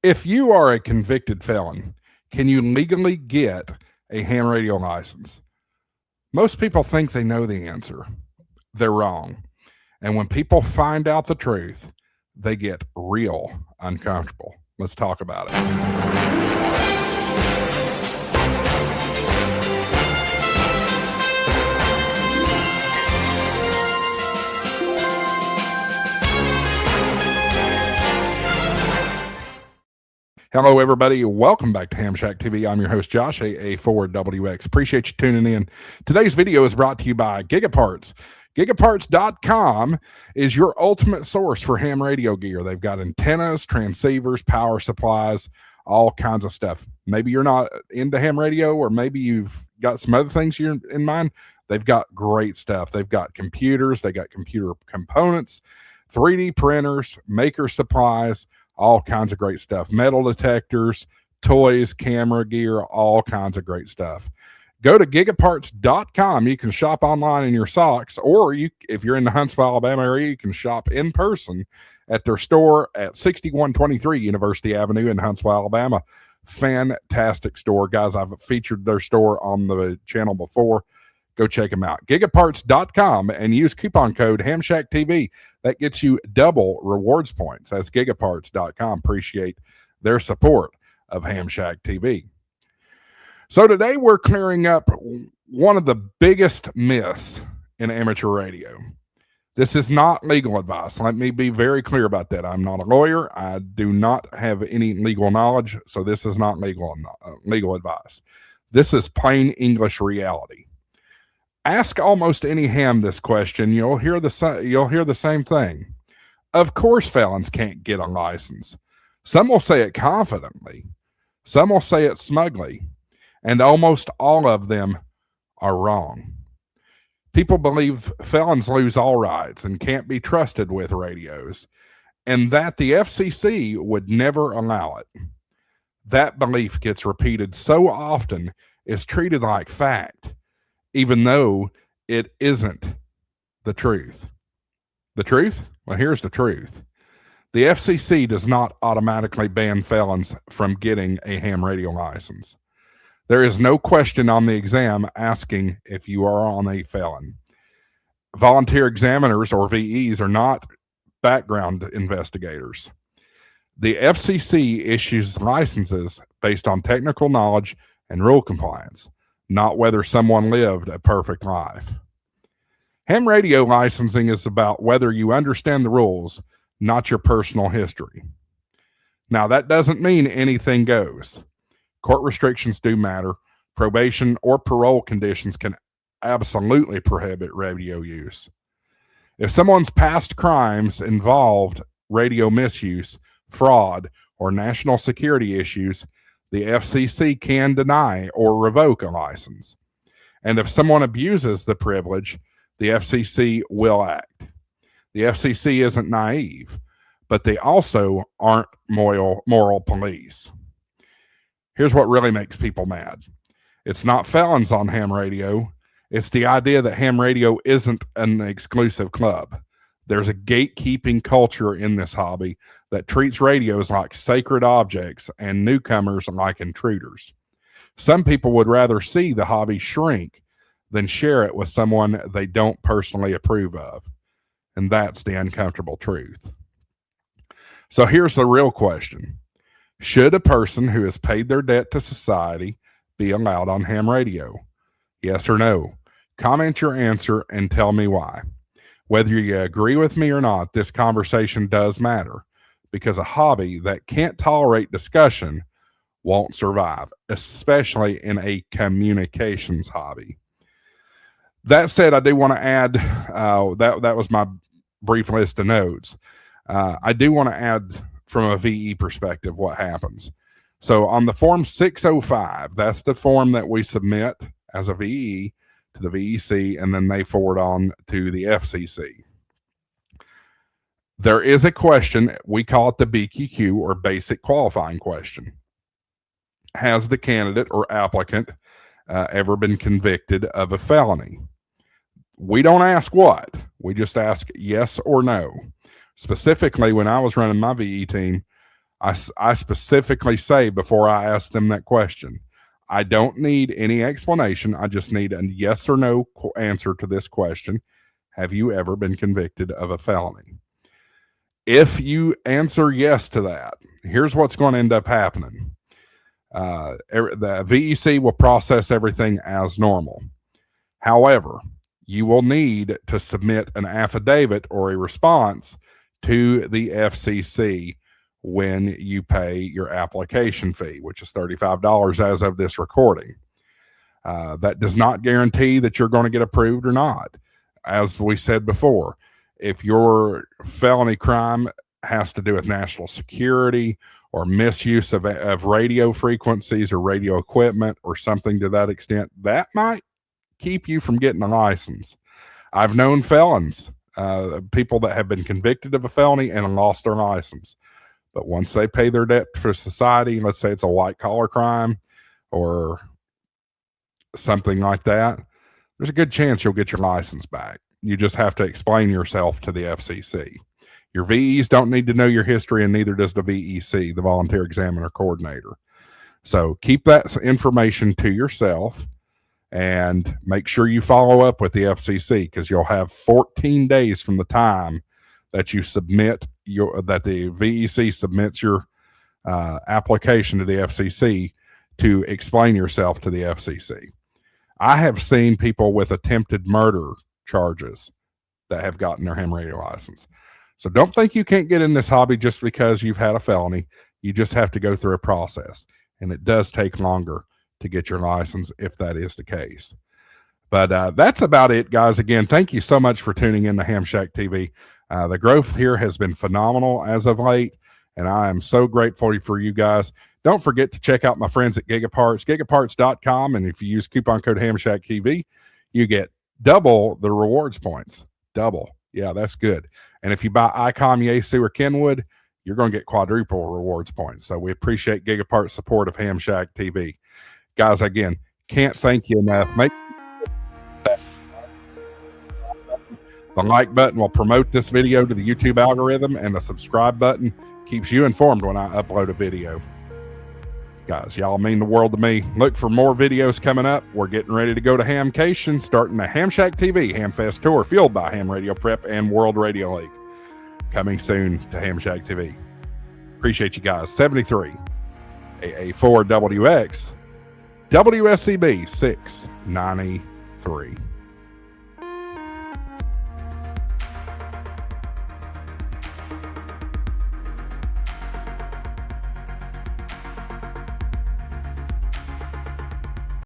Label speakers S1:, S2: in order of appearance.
S1: If you are a convicted felon, can you legally get a ham radio license? Most people think they know the answer. They're wrong. And when people find out the truth, they get real uncomfortable. Let's talk about it. Hello, everybody. Welcome back to HamShackTV. I'm your host, Josh, AA4WX. Appreciate you tuning in. Today's video is brought to you by Gigaparts. Gigaparts.com is your ultimate source for ham radio gear. They've got antennas, transceivers, power supplies, all kinds of stuff. Maybe you're not into ham radio, or maybe you've got some other things you're in mind. They've got great stuff. They've got computers. They got computer components, 3D printers, maker supplies, all kinds of great stuff. Metal detectors, toys, camera gear, all kinds of great stuff. Go to gigaparts.com. You can shop online in your socks, or if you're in the Huntsville, Alabama area, you can shop in person at their store at 6123 University Avenue in Huntsville, Alabama. Fantastic store, guys. I've featured their store on the channel before. Go check them out. Gigaparts.com and use coupon code HamShackTV. That gets you double rewards points. That's Gigaparts.com. Appreciate their support of HamShackTV. So today we're clearing up one of the biggest myths in amateur radio. This is not legal advice. Let me be very clear about that. I'm not a lawyer. I do not have any legal knowledge, so this is not legal advice. This is plain English reality. Ask almost any ham this question, you'll hear the same thing. Of course, felons can't get a license. Some will say it confidently. Some will say it smugly. And almost all of them are wrong. People believe felons lose all rights and can't be trusted with radios, and that the FCC would never allow it. That belief gets repeated so often it's treated like fact, even though it isn't the truth. The truth? Well, here's the truth. The FCC does not automatically ban felons from getting a ham radio license. There is no question on the exam asking if you are on a felon. Volunteer examiners, or VEs, are not background investigators. The FCC issues licenses based on technical knowledge and rule compliance, not whether someone lived a perfect life. Ham radio licensing is about whether you understand the rules, not your personal history. Now, that doesn't mean anything goes. Court restrictions do matter. Probation or parole conditions can absolutely prohibit radio use. If someone's past crimes involved radio misuse, fraud, or national security issues, the FCC can deny or revoke a license. And if someone abuses the privilege, the FCC will act. The FCC isn't naive, but they also aren't moral police. Here's what really makes people mad. It's not felons on ham radio. It's the idea that ham radio isn't an exclusive club. There's a gatekeeping culture in this hobby that treats radios like sacred objects and newcomers like intruders. Some people would rather see the hobby shrink than share it with someone they don't personally approve of. And that's the uncomfortable truth. So here's the real question. Should a person who has paid their debt to society be allowed on ham radio? Yes or no? Comment your answer and tell me why. Whether you agree with me or not, this conversation does matter, because a hobby that can't tolerate discussion won't survive, especially in a communications hobby. That said, I do want to add, that was my brief list of notes. I do want to add from a VE perspective what happens. So on the form 605, that's the form that we submit as a VE to the VEC, and then they forward on to the FCC. There is a question, we call it the BQQ, or basic qualifying question. Has the candidate or applicant ever been convicted of a felony? We don't ask what, we just ask yes or no. Specifically, when I was running my VE team, I specifically say before I ask them that question, I don't need any explanation. I just need a yes or no answer to this question. Have you ever been convicted of a felony? If you answer yes to that, here's what's going to end up happening. The VEC will process everything as normal. However, you will need to submit an affidavit or a response to the FCC when you pay your application fee, which is $35 as of this recording. That does not guarantee that you're going to get approved or not. As we said before, if your felony crime has to do with national security or misuse of radio frequencies or radio equipment or something to that extent, that might keep you from getting a license. I've known felons, people that have been convicted of a felony and lost their license. But once they pay their debt for society, let's say it's a white collar crime or something like that, there's a good chance you'll get your license back. You just have to explain yourself to the FCC. Your VEs don't need to know your history, and neither does the VEC, the Volunteer Examiner Coordinator. So keep that information to yourself and make sure you follow up with the FCC, because you'll have 14 days from the time that you submit that the VEC submits your application to the FCC to explain yourself to the FCC. I have seen people with attempted murder charges that have gotten their ham radio license. So don't think you can't get in this hobby just because you've had a felony. You just have to go through a process, and it does take longer to get your license if that is the case. But that's about it, guys. Again, thank you so much for tuning in to HamShackTV. The growth here has been phenomenal as of late, and I am so grateful for you guys. Don't forget to check out my friends at Gigaparts, gigaparts.com, and if you use coupon code HamShackTV, you get double the rewards points. Double. Yeah, that's good. And if you buy ICOM, Yaesu, or Kenwood, you're going to get quadruple rewards points. So we appreciate Gigaparts' support of HamShackTV. Guys, again, can't thank you enough. Make the like button will promote this video to the YouTube algorithm, and the subscribe button keeps you informed when I upload a video. Guys, y'all mean the world to me. Look for more videos coming up. We're getting ready to go to Hamcation, starting a HamShackTV Hamfest tour fueled by Ham Radio Prep and World Radio League. Coming soon to HamShackTV. Appreciate you guys. 73 AA4WX WSCB 693.